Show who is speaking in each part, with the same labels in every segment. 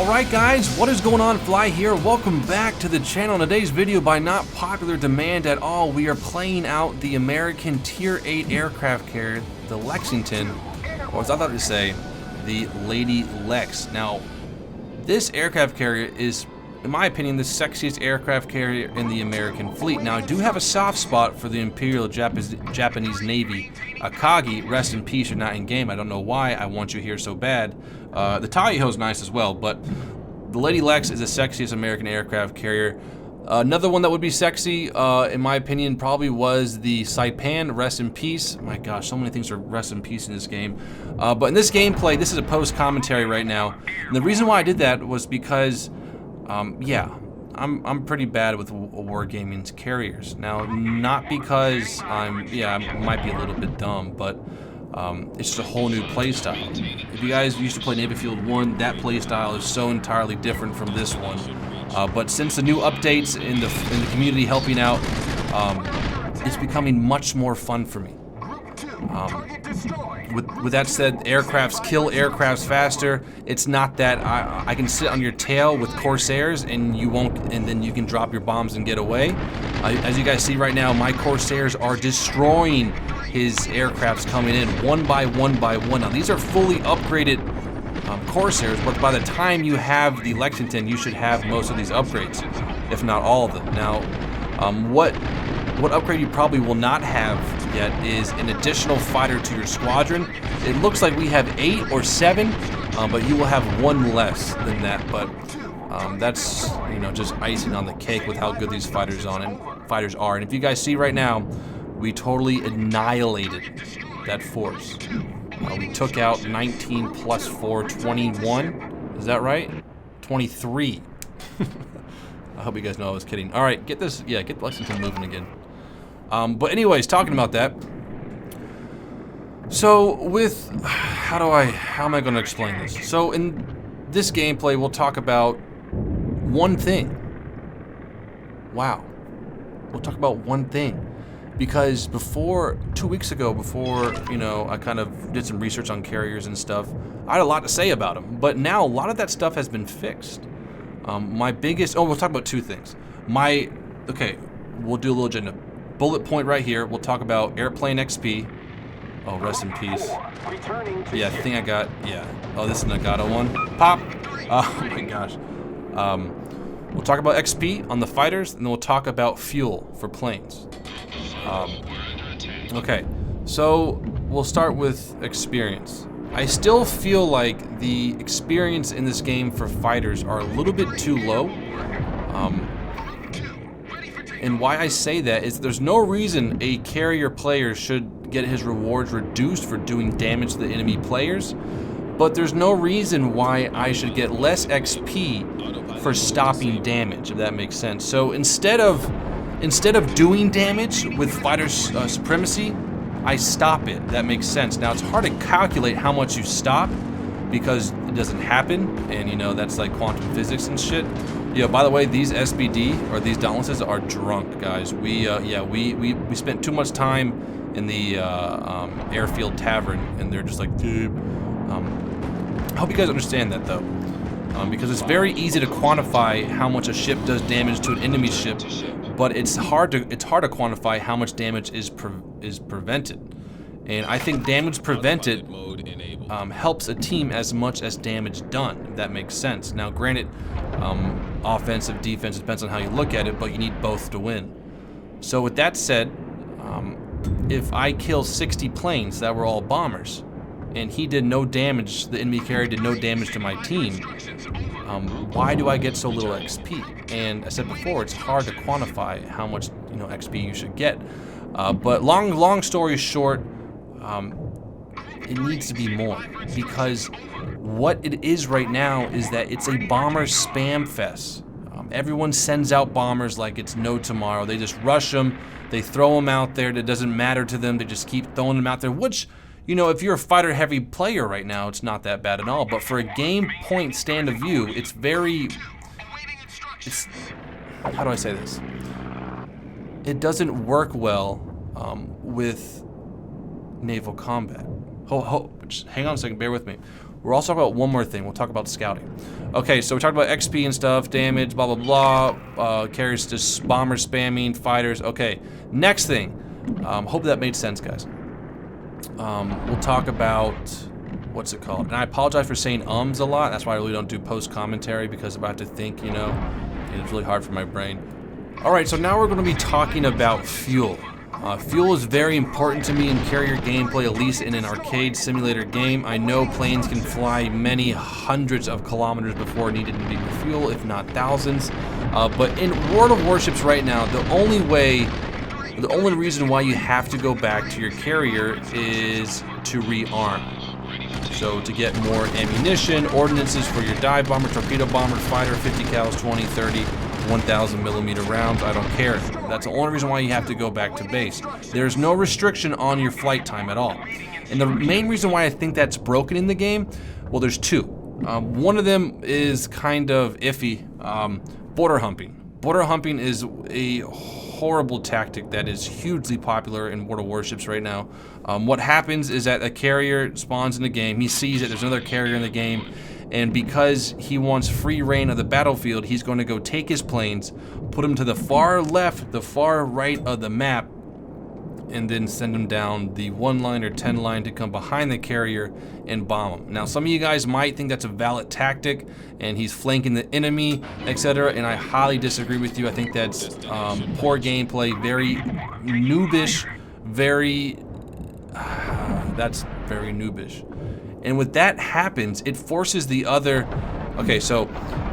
Speaker 1: Alright guys, what is going on? Fly here. Welcome back to the channel. In today's video, by not popular demand at all, we are playing out the American Tier 8 aircraft carrier, the Lexington, or as I thought to say, the Lady Lex. Now, this aircraft carrier is, in my opinion, the sexiest aircraft carrier in the American fleet. Now, I do have a soft spot for the Imperial Japanese Navy. Akagi, rest in peace, you're not in game. I don't know why I want you here so bad. The Taiho's nice as well, but the Lady Lex is the sexiest American aircraft carrier. Another one that would be sexy, in my opinion, probably was the Saipan, rest in peace. My gosh, so many things are rest in peace in this game. But in this gameplay, this is a post-commentary right now. And the reason why I did that was because, yeah, I'm pretty bad with wargaming's carriers. Now, not because I might be a little bit dumb, but it's just a whole new playstyle. If you guys used to play Navy Field 1, that playstyle is so entirely different from this one. But since the new updates in the community helping out, it's becoming much more fun for me. With that said, aircrafts kill aircrafts faster. It's not that I can sit on your tail with Corsairs and you won't, and then you can drop your bombs and get away. As you guys see right now, my Corsairs are destroying his aircrafts coming in one by one by one. Now these are fully upgraded Corsairs, but by the time you have the Lexington, you should have most of these upgrades, if not all of them. Now, what upgrade you probably will not have yet is an additional fighter to your squadron. It looks like we have 8 or 7, but you will have 1 less than that. But that's, you know, just icing on the cake with how good these fighters are. And if you guys see right now, we totally annihilated that force. We took out 19 plus 4, 21. Is that right? 23. I hope you guys know I was kidding. All right, get Lexington moving again. But anyways, talking about that. So with, how am I going to explain this? So in this gameplay, we'll talk about one thing. Wow. We'll talk about one thing. Because 2 weeks ago, before, you know, I kind of did some research on carriers and stuff, I had a lot to say about them. But now a lot of that stuff has been fixed. We'll talk about 2 things. Okay, we'll do a little agenda. Bullet point right here, we'll talk about airplane XP. Oh, rest in peace. Yeah, I think I got, yeah. Oh, this is an Nagato one. Pop! Oh my gosh. We'll talk about XP on the fighters, and then we'll talk about fuel for planes. Okay, so we'll start with experience. I still feel like the experience in this game for fighters are a little bit too low. And why I say that is there's no reason a carrier player should get his rewards reduced for doing damage to the enemy players, but there's no reason why I should get less XP for stopping damage, if that makes sense. So instead of doing damage with fighter supremacy, I stop it. That makes sense. Now, it's hard to calculate how much you stop because it doesn't happen, and you know, that's like quantum physics and shit. Yeah, by the way, these SBD, or these Dauntlesses, are drunk, guys. We spent too much time in the airfield tavern, and they're just like, dude. I hope you guys understand that, though. Because it's very easy to quantify how much a ship does damage to an enemy ship, but it's hard to quantify how much damage is prevented. And I think damage prevented helps a team as much as damage done, if that makes sense. Now, granted, offensive, defense, depends on how you look at it, but you need both to win. So with that said, if I kill 60 planes that were all bombers, and he did no damage, the enemy carrier did no damage to my team, why do I get so little XP? And I said before, it's hard to quantify how much, you know, XP you should get. But long story short, it needs to be more, because what it is right now is that it's a bomber spam fest. Everyone sends out bombers like it's no tomorrow. They just rush them, they throw them out there. That doesn't matter to them. They just keep throwing them out there, which, you know, if you're a fighter-heavy player right now, it's not that bad at all. But for a game point stand of view, it's how do I say this? It doesn't work well with naval combat. Just hang on a second, bear with me. We're also talking about one more thing. We'll talk about scouting. Okay, so we talked about XP and stuff, damage, blah, blah, blah. Carriers just bomber spamming, fighters. Okay, next thing. Hope that made sense, guys. We'll talk about, what's it called? And I apologize for saying ums a lot. That's why I really don't do post-commentary, because if I have to think, you know, and it's really hard for my brain. All right, so now we're going to be talking about fuel. Fuel is very important to me in carrier gameplay, at least in an arcade simulator game. I know planes can fly many hundreds of kilometers before needing to be fuel, if not thousands. But in World of Warships right now, the only reason why you have to go back to your carrier is to rearm. So to get more ammunition, ordnances for your dive bomber, torpedo bomber, fighter, 50 cals, 20, 30, 1,000 millimeter rounds, I don't care. That's the only reason why you have to go back to base. There's no restriction on your flight time at all. And the main reason why I think that's broken in the game, well, there's two. One of them is kind of iffy, border humping. Border humping is a horrible tactic that is hugely popular in World of Warships right now. What happens is that a carrier spawns in the game, he sees it, there's another carrier in the game, and because he wants free reign of the battlefield, he's going to go take his planes, put them to the far left, the far right of the map, and then send them down the 1 line or 10 line to come behind the carrier and bomb them. Now, some of you guys might think that's a valid tactic, and he's flanking the enemy, etc., and I highly disagree with you. I think that's poor gameplay, very noobish, that's very noobish. And when that happens, it forces the other... Okay, so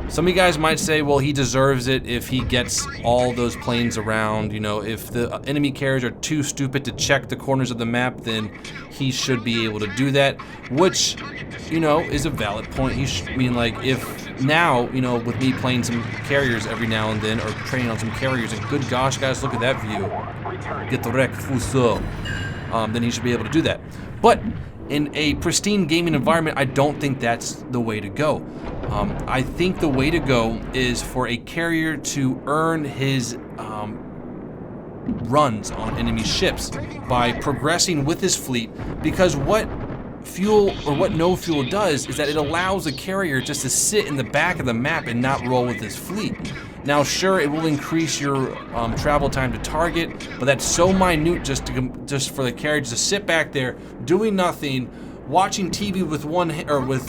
Speaker 1: some of you guys might say, well, he deserves it if he gets all those planes around. You know, if the enemy carriers are too stupid to check the corners of the map, then he should be able to do that, which, you know, is a valid point. I mean, like, if now, you know, with me playing some carriers every now and then, or training on some carriers, and good gosh, guys, look at that view. Get the wreck, Fuso. Then he should be able to do that. But in a pristine gaming environment, I don't think that's the way to go. I think the way to go is for a carrier to earn his runs on enemy ships by progressing with his fleet, because what fuel or what no fuel does is that it allows a carrier just to sit in the back of the map and not roll with his fleet. Now, sure, it will increase your travel time to target, but that's so minute just for the carrier to sit back there doing nothing, watching TV with one hand, or with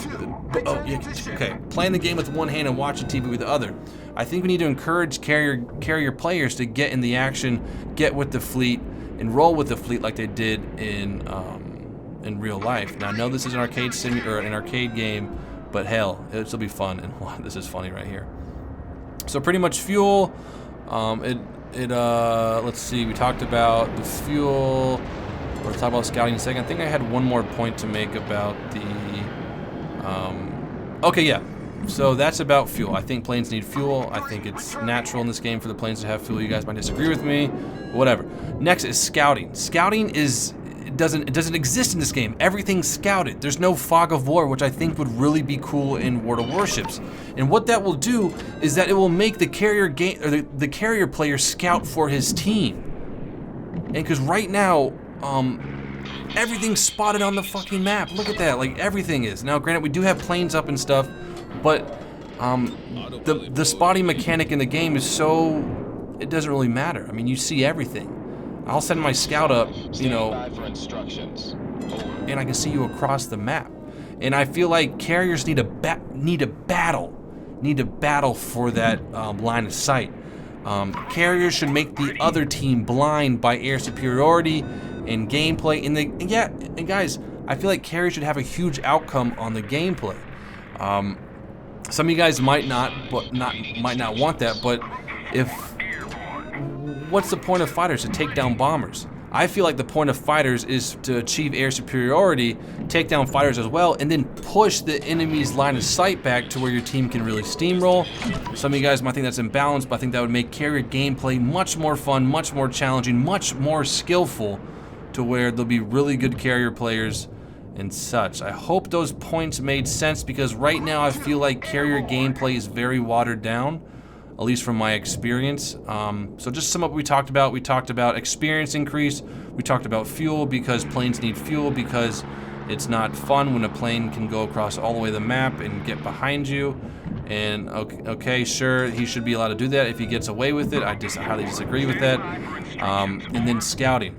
Speaker 1: playing the game with one hand and watching TV with the other. I think we need to encourage carrier players to get in the action, get with the fleet, and roll with the fleet like they did in real life. Now, I know this is an arcade an arcade game, but hell, it'll be fun. And this is funny right here. So pretty much fuel. Let's see. We talked about the fuel. We'll talk about scouting in a second. I think I had one more point to make about the. Okay, yeah. So that's about fuel. I think planes need fuel. I think it's natural in this game for the planes to have fuel. You guys might disagree with me. Whatever. Next is scouting. Scouting is. It doesn't exist in this game. Everything's scouted. There's no fog of war, which I think would really be cool in World of Warships. And what that will do is that it will make the carrier the carrier player scout for his team. And because right now, everything's spotted on the fucking map. Look at that. Like, everything is. Now, granted, we do have planes up and stuff, but the spotting mechanic in the game is so, it doesn't really matter. I mean, you see everything. I'll send my scout up, you know, and I can see you across the map. And I feel like carriers need to battle for that line of sight. Carriers should make the other team blind by air superiority and gameplay. And guys, I feel like carriers should have a huge outcome on the gameplay. Some of you guys might not want that, but what's the point of fighters? To take down bombers. I feel like the point of fighters is to achieve air superiority, take down fighters as well, and then push the enemy's line of sight back to where your team can really steamroll. Some of you guys might think that's imbalanced, but I think that would make carrier gameplay much more fun, much more challenging, much more skillful, to where there'll be really good carrier players and such. I hope those points made sense, because right now I feel like carrier gameplay is very watered down, at least from my experience. So just to sum up what we talked about experience increase, we talked about fuel, because planes need fuel, because It's not fun when a plane can go across all the way the map and get behind you. And okay, sure, he should be allowed to do that if he gets away with it. I highly disagree with that. And then scouting.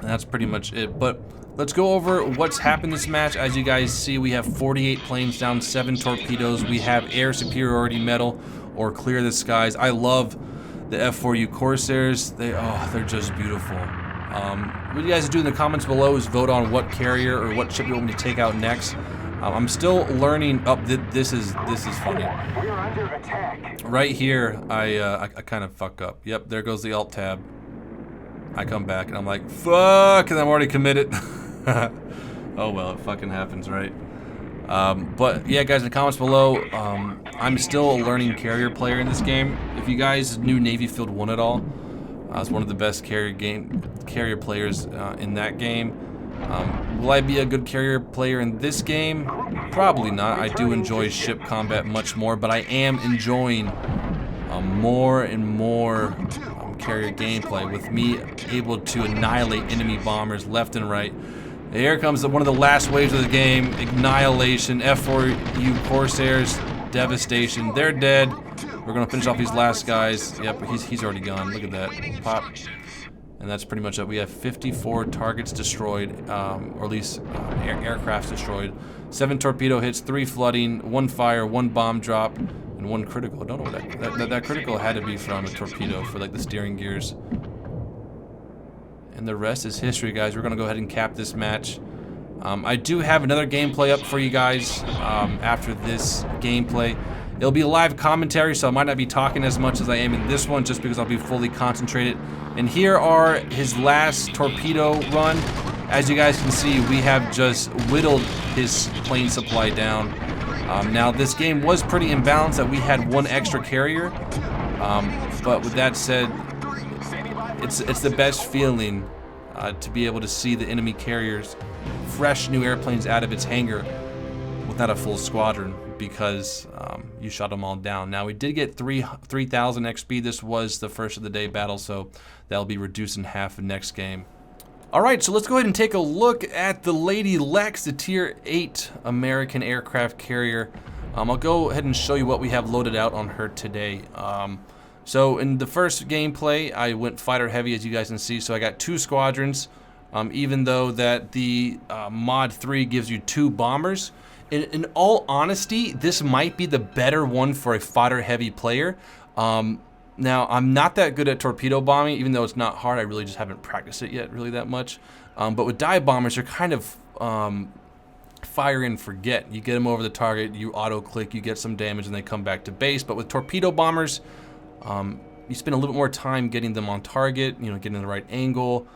Speaker 1: And that's pretty much it. But let's go over what's happened this match. As you guys see, we have 48 planes down, 7 torpedoes. We have air superiority medal or clear the skies. I love the F4U Corsairs. They're just beautiful. What you guys do in the comments below is vote on what carrier or what ship you want me to take out next. I'm still learning. This is funny. Right here, I kind of fuck up. Yep, there goes the Alt tab. I come back and I'm like, fuck, and I'm already committed. Oh well, it fucking happens, right? But yeah, guys, in the comments below, I'm still a learning carrier player in this game. If you guys knew Navy Field 1 at all, I was one of the best carrier players in that game. Will I be a good carrier player in this game? Probably not. I do enjoy ship combat much more, but I am enjoying more and more carrier gameplay with me able to annihilate enemy bombers left and right. Here comes one of the last waves of the game. Annihilation. F4U Corsairs. Devastation. They're dead. We're going to finish off these last guys. Yep, he's already gone. Look at that. Pop. And that's pretty much it. We have 54 targets destroyed, or at least aircrafts destroyed. 7 torpedo hits, 3 flooding, 1 fire, 1 bomb drop, and 1 critical. I don't know what that critical had to be from a torpedo for like the steering gears. And the rest is history, guys. We're gonna go ahead and cap this match. I do have another gameplay up for you guys after this gameplay. It'll be a live commentary, so I might not be talking as much as I am in this one, just because I'll be fully concentrated. And here are his last torpedo run. As you guys can see, we have just whittled his plane supply down. Now, this game was pretty imbalanced that we had 1 extra carrier. But with that said, it's the best feeling to be able to see the enemy carriers, fresh new airplanes out of its hangar without a full squadron, because you shot them all down. Now, we did get 3,000 XP. This was the first of the day battle, so that'll be reduced in half the next game. Alright, so let's go ahead and take a look at the Lady Lex, the Tier 8 American aircraft carrier. I'll go ahead and show you what we have loaded out on her today. So in the first gameplay, I went fighter heavy, as you guys can see, so I got 2 squadrons, even though that the Mod 3 gives you 2 bombers. In all honesty, this might be the better one for a fighter heavy player. Now, I'm not that good at torpedo bombing, even though it's not hard. I really just haven't practiced it yet really that much. But with dive bombers, you're kind of fire and forget. You get them over the target, you auto-click, you get some damage, and they come back to base. But with torpedo bombers, you spend a little bit more time getting them on target, getting the right angle,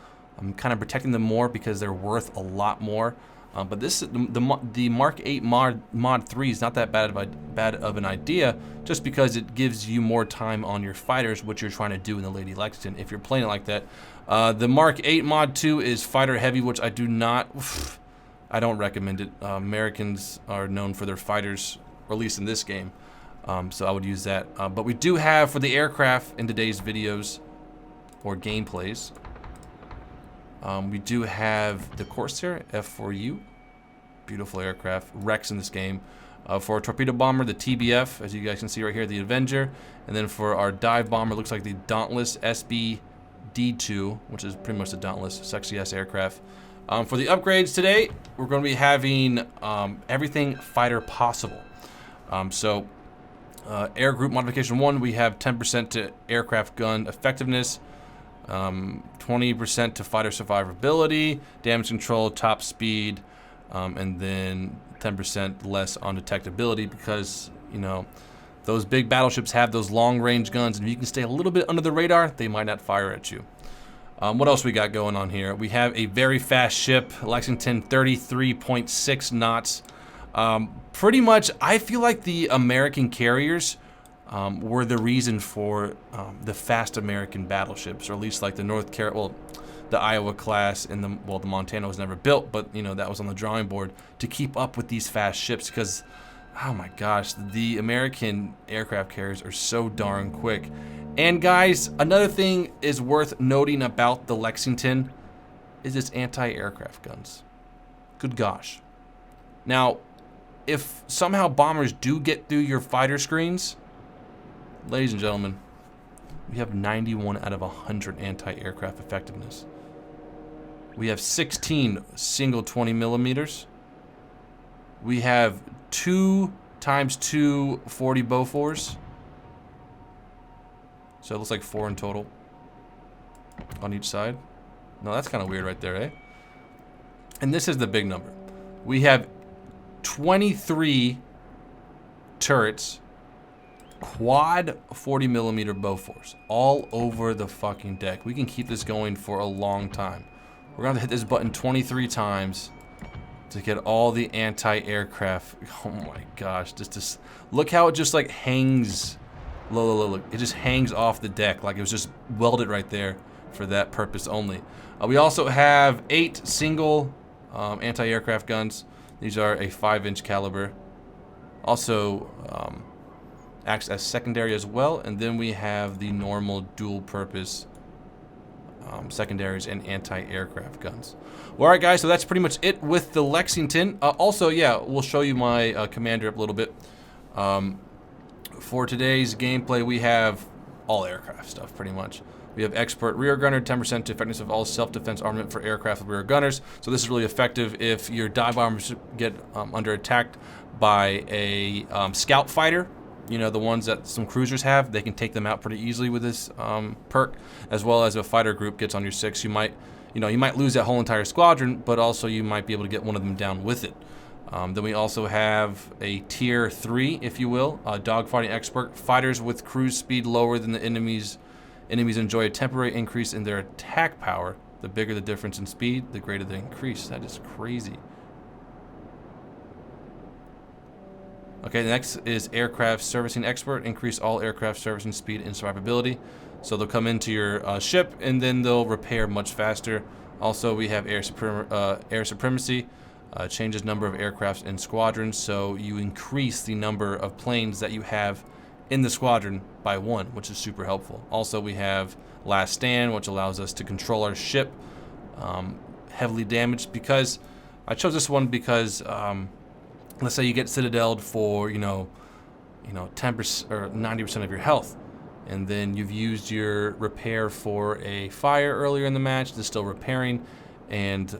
Speaker 1: kind of protecting them more because they're worth a lot more. But the Mark 8 mod 3 is not that bad of an idea, just because it gives you more time on your fighters, which you're trying to do in the Lady Lexington if you're playing it like that. The Mark 8 mod 2 is fighter heavy, which I don't recommend it. Americans are known for their fighters, or at least in this game, so I would use that. But we do have, for the aircraft in today's videos or gameplays, we do have the Corsair F4U, beautiful aircraft, Rex in this game. For a torpedo bomber, the TBF, as you guys can see right here, the Avenger. And then for our dive bomber, looks like the Dauntless SB-D2, which is pretty much the Dauntless, sexy ass aircraft. For the upgrades today, we're going to be having everything fighter possible. Air group modification 1, we have 10% to aircraft gun effectiveness, 20% to fighter survivability, damage control, top speed, and then 10% less on detectability, because those big battleships have those long range guns, and if you can stay a little bit under the radar, they might not fire at you. What else we got going on here? We have a very fast ship, Lexington, 33.6 knots. Pretty much, I feel like the American carriers were the reason for the fast American battleships, or at least like the the Iowa class, and the Montana was never built, but that was on the drawing board to keep up with these fast ships, because oh my gosh, the American aircraft carriers are so darn quick. And guys, another thing is worth noting about the Lexington is its anti-aircraft guns. Good gosh. Now, if somehow bombers do get through your fighter screens, ladies and gentlemen, we have 91 out of 100 anti-aircraft effectiveness. We have 16 single 20 millimeters. We have 2 times 2 40 Bofors. So it looks like 4 in total on each side. No, that's kind of weird right there, eh? And this is the big number. We have 23 turrets, quad 40 millimeter Bofors, all over the fucking deck. We can keep this going for a long time. We're gonna hit this button 23 times to get all the anti-aircraft. Oh my gosh, just look how it just like hangs. Look, it just hangs off the deck like it was just welded right there for that purpose only. We also have 8 single anti-aircraft guns. These are a 5-inch caliber. Also acts as secondary as well. And then we have the normal dual-purpose secondaries and anti-aircraft guns. Well, all right, guys, so that's pretty much it with the Lexington. Also, yeah, we'll show you my commander up a little bit. For today's gameplay, we have all aircraft stuff, pretty much. We have expert rear gunner, 10% to effectiveness of all self-defense armament for aircraft with rear gunners. So this is really effective if your dive bombers get under attacked by a scout fighter. You know, the ones that some cruisers have, they can take them out pretty easily with this perk, as well as if a fighter group gets on your 6. You might lose that whole entire squadron, but also you might be able to get one of them down with it. Then we also have a tier 3, if you will, dogfighting expert. Fighters with cruise speed lower than the enemies enjoy a temporary increase in their attack power. The bigger the difference in speed, the greater the increase. That is crazy. Okay, the next is aircraft servicing expert. Increase all aircraft servicing speed and survivability. So they'll come into your ship and then they'll repair much faster. Also, we have air supremacy. Changes number of aircrafts in squadrons, so you increase the number of planes that you have in the squadron by 1, which is super helpful. Also, we have last stand, which allows us to control our ship heavily damaged. Because I chose this one because let's say you get citadeled for 10% or 90% of your health, and then you've used your repair for a fire earlier in the match. It's still repairing. And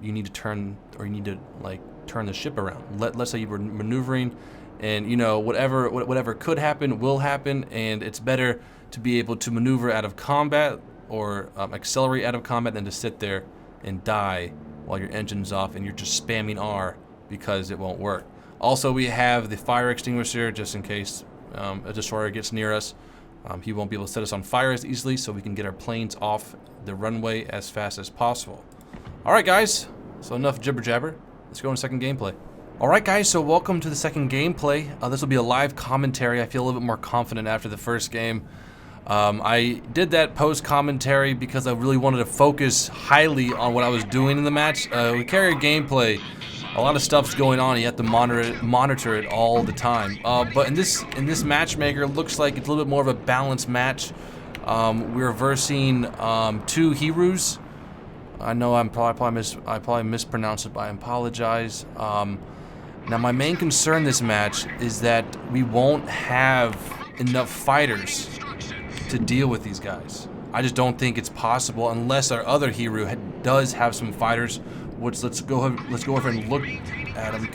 Speaker 1: you need to turn the ship around. Let's say you were maneuvering, and whatever could happen will happen, and it's better to be able to maneuver out of combat or accelerate out of combat than to sit there and die while your engine's off and you're just spamming R because it won't work. Also, we have the fire extinguisher just in case a destroyer gets near us. He won't be able to set us on fire as easily, so we can get our planes off the runway as fast as possible. Alright guys, so enough jibber jabber. Let's go into second gameplay. Alright guys, so welcome to the second gameplay. This will be a live commentary. I feel a little bit more confident after the first game. I did that post commentary because I really wanted to focus highly on what I was doing in the match. With carrier gameplay, a lot of stuff's going on. You have to monitor it all the time. But in this matchmaker, it looks like it's a little bit more of a balanced match. We're versing 2 Hirus. I know I probably mispronounced it, but I apologize. Now my main concern this match is that we won't have enough fighters to deal with these guys. I just don't think it's possible unless our other Hiru does have some fighters. Which let's go over and look at him.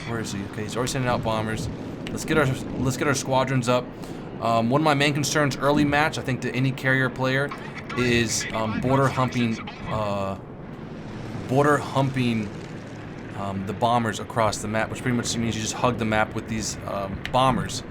Speaker 1: Where is he? Okay, he's already sending out bombers. Let's get our squadrons up. One of my main concerns early match, I think, to any carrier player, is border humping the bombers across the map, which pretty much means you just hug the map with these bombers,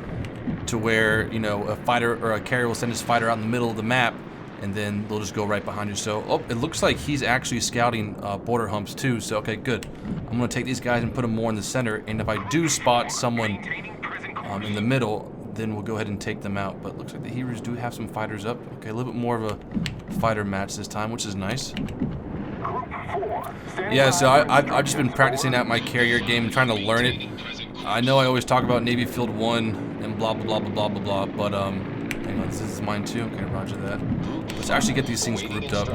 Speaker 1: to where a fighter or a carrier will send his fighter out in the middle of the map, and then they'll just go right behind you. So, it looks like he's actually scouting border humps too. So, okay, good. I'm gonna take these guys and put them more in the center, and if I do spot someone in the middle, then we'll go ahead and take them out. But it looks like the Hirus do have some fighters up. Okay, a little bit more of a fighter match this time, which is nice. Yeah, so I've just been practicing out my carrier game and trying to learn it. I know I always talk about Navy Field 1 and blah blah blah blah blah blah blah, but hang on, this is mine too. Okay, roger that. Let's actually get these things grouped up.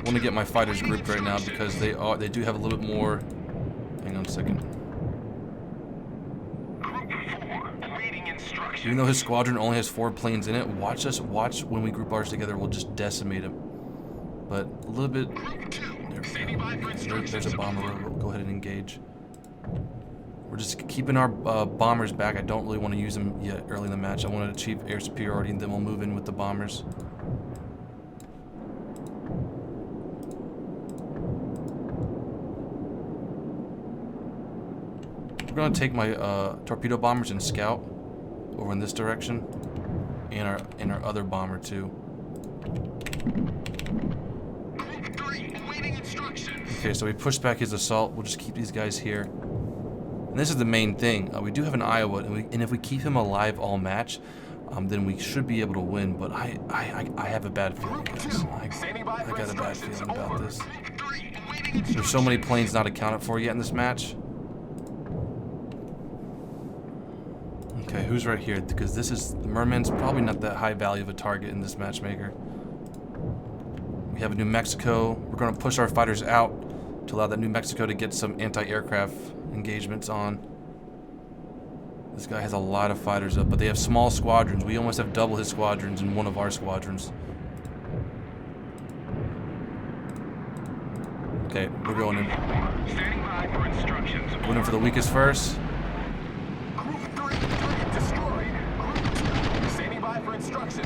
Speaker 1: want to get my fighters grouped right now because they do have a little bit more. Hang on a second. Even though his squadron only has 4 planes in it, watch when we group ours together, we'll just decimate him. But a little bit. There's a bomber. We'll go ahead and engage. We're just keeping our bombers back. I don't really want to use them yet early in the match. I want to achieve air superiority, and then we'll move in with the bombers. We're going to take my torpedo bombers and scout over in this direction, and our other bomber too. Okay, so we pushed back his assault. We'll just keep these guys here. And this is the main thing. We do have an Iowa, and if we keep him alive all match, then we should be able to win. But I have a bad feeling, guys. I got a bad feeling about this. There's so many planes not accounted for yet in this match. Okay, who's right here? Because this is the Merman's probably not that high value of a target in this matchmaker. We have a New Mexico. We're going to push our fighters out to allow that New Mexico to get some anti-aircraft engagements on. This guy has a lot of fighters up, but they have small squadrons. We almost have double his squadrons in one of our squadrons. Okay, we're going in. Going in for the weakest first.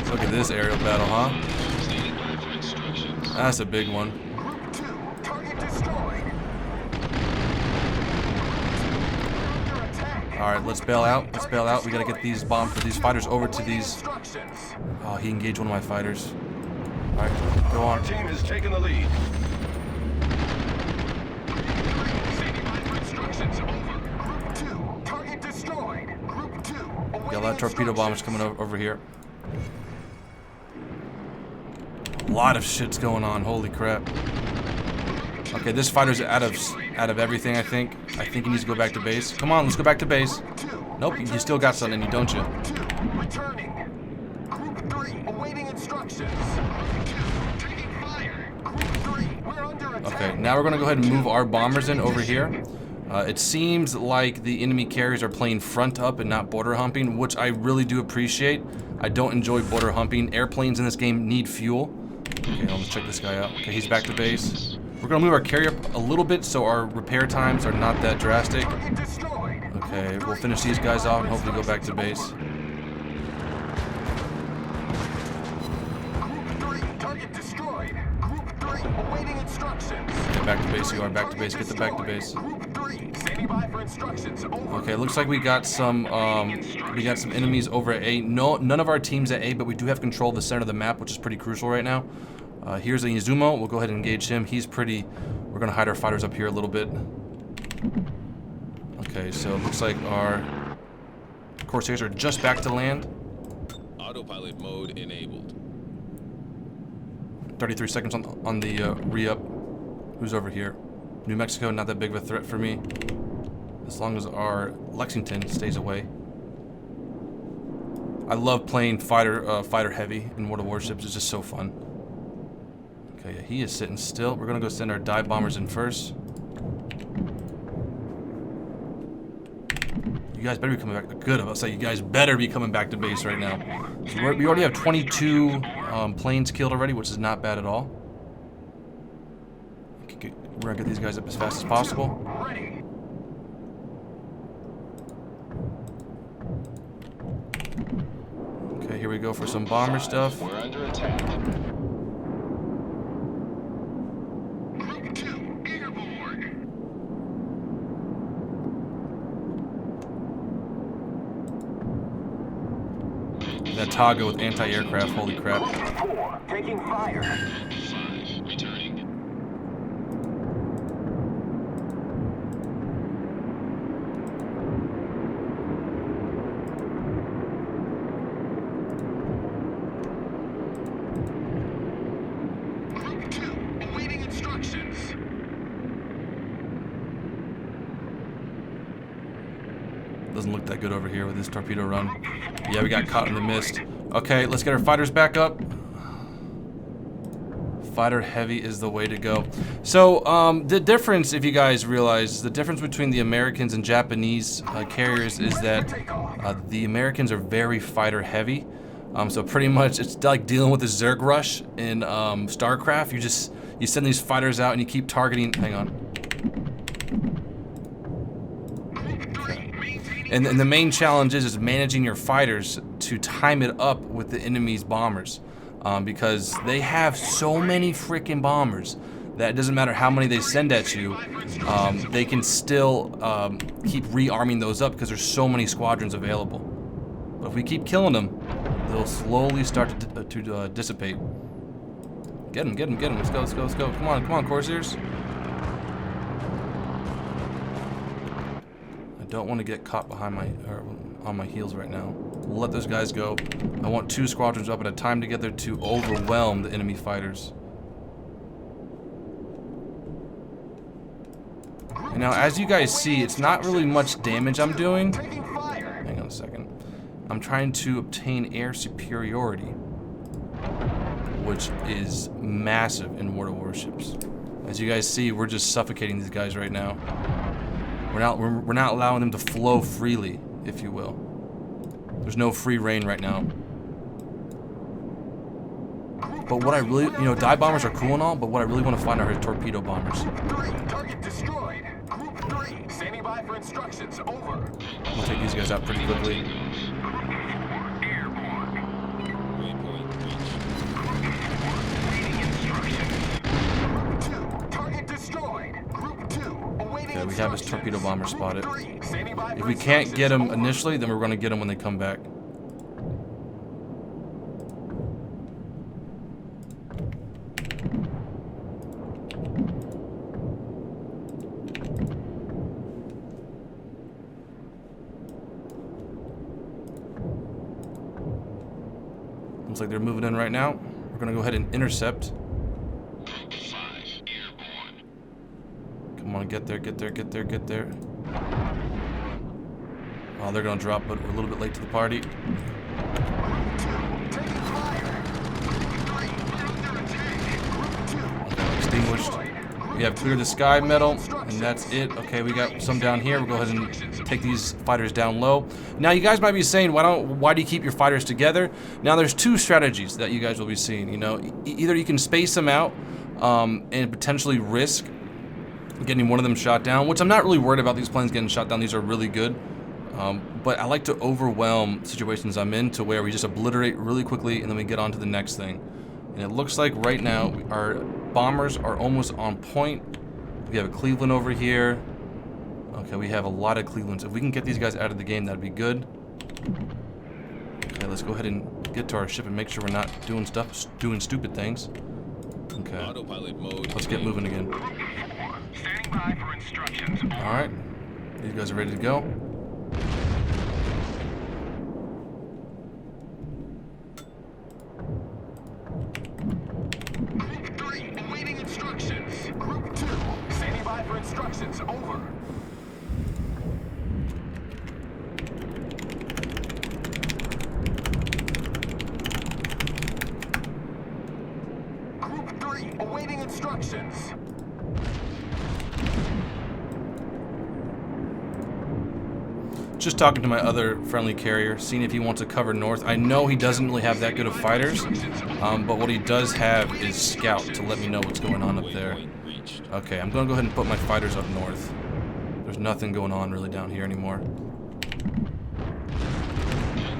Speaker 1: Look at this aerial battle, huh? That's a big one. Alright, let's bail out. Let's bail out. We gotta get these fighters over to these. Oh, he engaged one of my fighters. Alright, go on.
Speaker 2: Our team has taken the lead.
Speaker 1: Got a lot of torpedo bombers coming over here. A lot of shit's going on. Holy crap. Okay, this fighter's out of everything, I think. I think he needs to go back to base. Come on, let's go back to base. Nope, you still got something in you, don't you?
Speaker 2: Returning. Group 3, awaiting instructions. Taking fire. Group 3, we're under attack.
Speaker 1: Okay, now we're gonna go ahead and move our bombers in over here. It seems like the enemy carriers are playing front up and not border humping, which I really do appreciate. I don't enjoy border humping. Airplanes in this game need fuel. Okay, let's check this guy out. Okay, he's back to base. We're gonna move our carrier up a little bit so our repair times are not that drastic. Okay, we'll finish these guys off and hopefully go back to base.
Speaker 2: Target destroyed. Group 3, awaiting instructions.
Speaker 1: Get back to base, you are back to base, get them back to base.
Speaker 2: Group 3, standing by for instructions.
Speaker 1: Okay, looks like we got some enemies over at A. No, none of our teams at A, but we do have control of the center of the map, which is pretty crucial right now. Here's a Izumo. We'll go ahead and engage him. He's pretty. We're gonna hide our fighters up here a little bit. Okay, so it looks like our Corsairs are just back to land.
Speaker 3: Autopilot mode enabled.
Speaker 1: 33 seconds on the re-up. Who's over here? New Mexico, not that big of a threat for me. As long as our Lexington stays away. I love playing fighter heavy in World of Warships. It's just so fun. Okay, yeah, he is sitting still. We're gonna go send our dive bombers in first. You guys better be coming back. Good, I'm about to say you guys better be coming back to base right now. So we already have 22 planes killed already, which is not bad at all. We're gonna get these guys up as fast as possible. Okay, here we go for some bomber stuff.
Speaker 3: We're under attack.
Speaker 2: Group 2, airborne.
Speaker 1: That Taga with anti-aircraft, holy crap.
Speaker 2: Group 4, taking fire.
Speaker 3: 5, returning.
Speaker 2: Group 2, awaiting instructions.
Speaker 1: Doesn't look that good over here with this torpedo run. Yeah, we got caught in the mist. Okay, let's get our fighters back up. Fighter heavy is the way to go. So the difference, if you guys realize, the difference between the Americans and Japanese carriers is that the Americans are very fighter heavy. So pretty much it's like dealing with the Zerg rush in StarCraft. You send these fighters out and you keep targeting. Hang on. And the main challenge is managing your fighters to time it up with the enemy's bombers. Because they have so many freaking bombers that it doesn't matter how many they send at you, they can still keep rearming those up because there's so many squadrons available. But if we keep killing them, they'll slowly start to dissipate. Get them, get them, get them. Let's go, let's go, let's go. Come on, Corsairs. I don't want to get caught behind on my heels right now. We'll let those guys go. I want 2 squadrons up at a time together to overwhelm the enemy fighters. And now, as you guys see, it's not really much damage I'm doing. Hang on a second. I'm trying to obtain air superiority, which is massive in World of Warships. As you guys see, we're just suffocating these guys right now. We're not allowing them to flow freely, if you will. There's no free reign right now. But what I really, dive bombers are cool and all, but what I really want to find are torpedo bombers.
Speaker 2: Target destroyed. Group 3, standing by for instructions. Over.
Speaker 1: We'll take these guys out pretty quickly.
Speaker 3: Waypoint reached.
Speaker 2: 2, target destroyed. Group 2, awaiting
Speaker 1: Okay, we have his torpedo bomber spotted.
Speaker 2: Group 3, standing by
Speaker 1: If
Speaker 2: for
Speaker 1: we can't get them
Speaker 2: instructions.
Speaker 1: initially, then we're going to get them when they come back. Looks like they're moving in right now. We're going to go ahead and intercept.
Speaker 3: Group 5 airborne.
Speaker 1: Come on, get there, get there, get there, get there. Oh, they're going to drop, but we're a little bit late to the party. Okay, extinguished. We have cleared the sky medal, and that's it. Okay, we got some down here. We'll go ahead and take these fighters down low. Now, you guys might be saying, why do you keep your fighters together? Now, there's 2 strategies that you guys will be seeing. Either you can space them out and potentially risk getting one of them shot down, which I'm not really worried about these planes getting shot down. These are really good. But I like to overwhelm situations I'm in to where we just obliterate really quickly and then we get on to the next thing. And it looks like right now our bombers are almost on point. We have a Cleveland over here. Okay, we have a lot of Clevelands. If we can get these guys out of the game, that'd be good. Okay, let's go ahead and get to our ship and make sure we're not doing stupid things. Okay,
Speaker 3: Autopilot mode.
Speaker 1: let's get moving again.
Speaker 2: Standing by for instructions.
Speaker 1: All right, these guys are ready to go.
Speaker 2: Group 3, awaiting instructions. Group 2, standing by for instructions. Over. Group 3, awaiting instructions.
Speaker 1: Just talking to my other friendly carrier, seeing if he wants to cover north. I know he doesn't really have that good of fighters, but what he does have is scout to let me know what's going on up there.
Speaker 3: Waypoint reached.
Speaker 1: Okay, I'm gonna go ahead and put my fighters up north. There's nothing going on really down here anymore.
Speaker 3: Group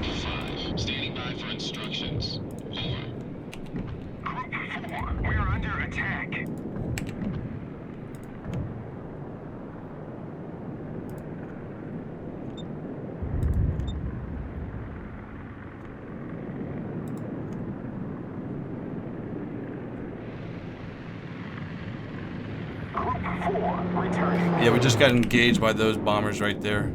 Speaker 3: 5 standing by for instructions. Over.
Speaker 2: Group 4, we are under attack.
Speaker 1: Yeah, we just got engaged by those bombers right there.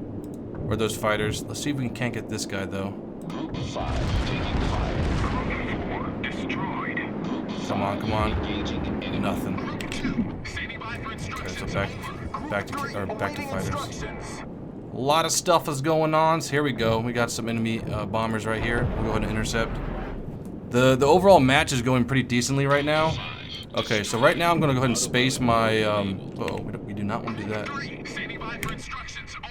Speaker 1: Or those fighters. Let's see if we can't get this guy though.
Speaker 3: Group 5 taking fire.
Speaker 2: Destroyed.
Speaker 1: Come on, come on.
Speaker 3: Engaging enemy.
Speaker 1: Nothing.
Speaker 2: Group 2, standing by for
Speaker 1: Okay,
Speaker 2: instructions.
Speaker 1: so back to
Speaker 2: Awaiting
Speaker 1: fighters.
Speaker 2: instructions.
Speaker 1: A lot of stuff is going on. So here we go. We got some enemy bombers right here. We'll go ahead and intercept. The overall match is going pretty decently right now. Okay, so right now I'm gonna go ahead and space my. Oh, we do not want to do that.
Speaker 2: Standing by for instructions. Over.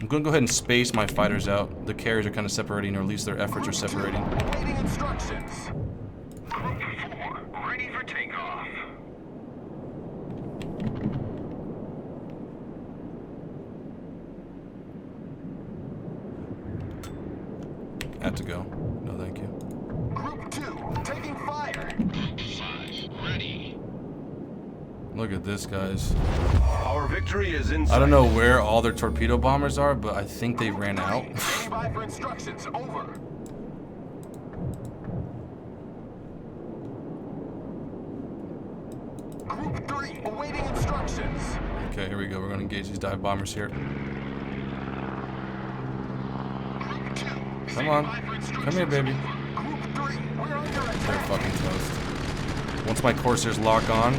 Speaker 1: I'm gonna go ahead and space my fighters out. The carriers are kind of separating, or at least their efforts are separating.
Speaker 2: Awaiting instructions. Group 4, ready for takeoff.
Speaker 1: Had to go. No, thank you.
Speaker 2: Group 2, taking fire.
Speaker 3: Group 5, ready.
Speaker 1: Look at this, guys.
Speaker 2: Our victory is in sight.
Speaker 1: I don't know where all their torpedo bombers are, but I think they ran out.
Speaker 2: Standing by for instructions. Over. Group 3, awaiting instructions.
Speaker 1: Okay, here we go. We're gonna engage these dive bombers here.
Speaker 2: Group 2,
Speaker 1: Come on. Come here, baby.
Speaker 2: Group 3, we're under
Speaker 1: They're
Speaker 2: attack.
Speaker 1: fucking toast. Once my Corsairs lock on,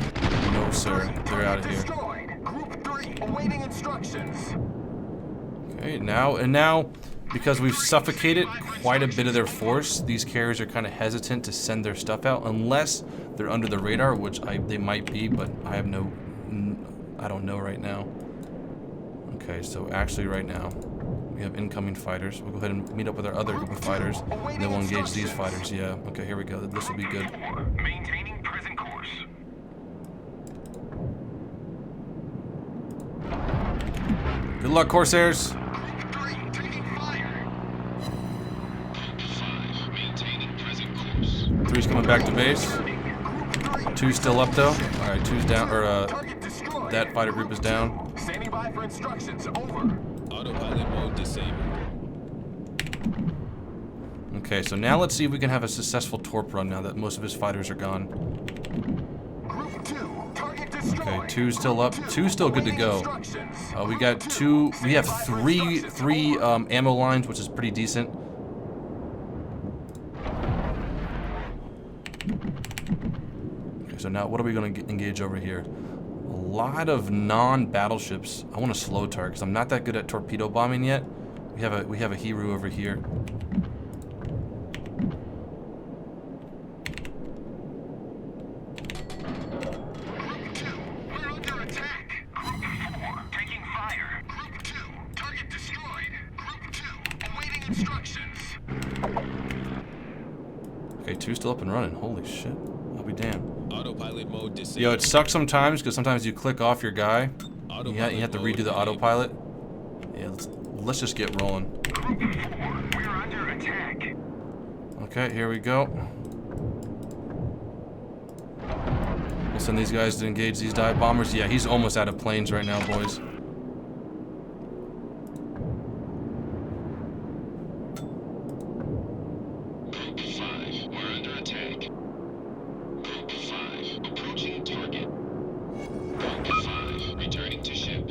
Speaker 1: no sir, they're out of here.
Speaker 2: Destroyed. Group 3, awaiting instructions.
Speaker 1: Okay, now, because we've suffocated quite a bit of their force, these carriers are kind of hesitant to send their stuff out unless they're under the radar, which they might be, but I don't know right now. Okay, so actually right now, we have incoming fighters. We'll go ahead and meet up with our other group of fighters, and then we'll engage these fighters. Yeah, okay, here we go. This will be good.
Speaker 2: Maintaining present course.
Speaker 1: Good luck, Corsairs.
Speaker 2: Group 3, taking fire.
Speaker 3: Group 5, maintaining present course.
Speaker 1: 3's coming back to base.
Speaker 2: Group 3,
Speaker 1: 2's still up though. All right, 2's down, or
Speaker 2: target destroyed.
Speaker 1: that fighter group is down.
Speaker 2: Standing by for instructions. Over.
Speaker 4: Autopilot mode disabled.
Speaker 1: Okay, so now let's see if we can have a successful torp run now that most of his fighters are gone.
Speaker 2: Group 2, target destroyed.
Speaker 1: Okay, 2's still up. 2's still good to go.
Speaker 2: Instructions.
Speaker 1: We have three ammo lines, which is pretty decent. Okay, so now what are we going to engage over here? A lot of non-battleships. I want to slow target because I'm not that good at torpedo bombing yet. We have a Hiru over here.
Speaker 2: Group 2, we're under attack. Group 4, taking fire. Group 2, target destroyed. Group 2, awaiting instructions.
Speaker 1: Okay, 2's still up and running. Holy shit. I'll be damned.
Speaker 4: Autopilot mode disabled.
Speaker 1: Yo, it sucks sometimes because sometimes you click off your guy.
Speaker 4: Autopilot
Speaker 1: You have to
Speaker 4: mode
Speaker 1: redo the
Speaker 4: enabled.
Speaker 1: autopilot. Yeah, let's just get rolling.
Speaker 2: Group 4, we're under attack.
Speaker 1: Okay, here we go. We'll send these guys to engage these dive bombers. Yeah, he's almost out of planes right now, boys.
Speaker 3: Group 5, we're under attack. Group 5, approaching target. Group 5, returning to ship.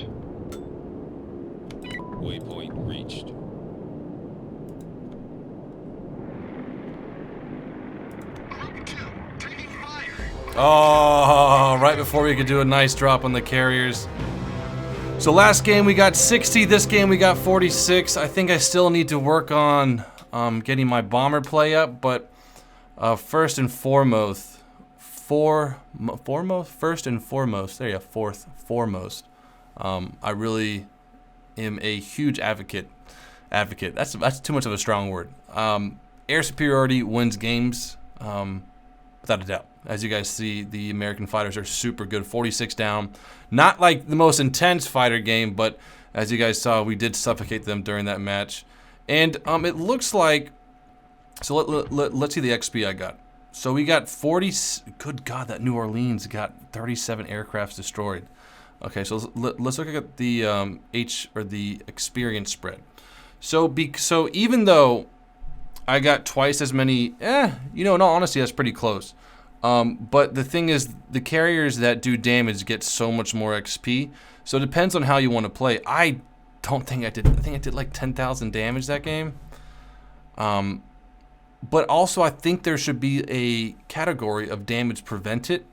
Speaker 4: Waypoint reached.
Speaker 2: Group 2, taking fire.
Speaker 1: Oh, right before we could do a nice drop on the carriers. So last game we got 60, this game we got 46. I think I still need to work on getting my bomber play up, but first and foremost, there you go, foremost, I really am a huge advocate. That's too much of a strong word. Air superiority wins games, without a doubt. As you guys see, the American fighters are super good. 46 down. Not like the most intense fighter game, but as you guys saw, we did suffocate them during that match. And it looks like, so let's see the XP I got. So we got 40, good God, that New Orleans got 37 aircrafts destroyed. Okay, so let's look at the the experience spread. So even though I got twice as many, in all honesty, that's pretty close. But the thing is, the carriers that do damage get so much more XP. So it depends on how you want to play. I think I did like 10,000 damage that game. But also I think there should be a category of damage prevented,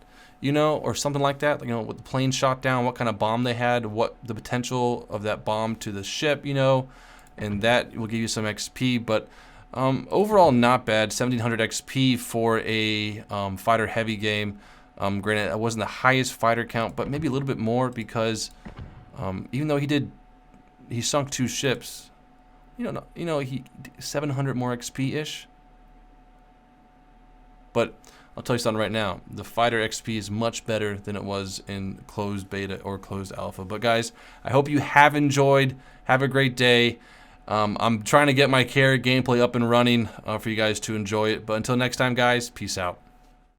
Speaker 1: or something like that. With the plane shot down, what kind of bomb they had, what the potential of that bomb to the ship, and that will give you some XP. But Overall, not bad. 1700 XP for a fighter heavy game. Granted, it wasn't the highest fighter count, but maybe a little bit more because even though he sunk 2 ships, he 700 more XP ish. But I'll tell you something right now. The fighter XP is much better than it was in closed beta or closed alpha. But guys, I hope you have enjoyed. Have a great day. I'm trying to get my carry gameplay up and running for you guys to enjoy it. But until next time, guys, peace out.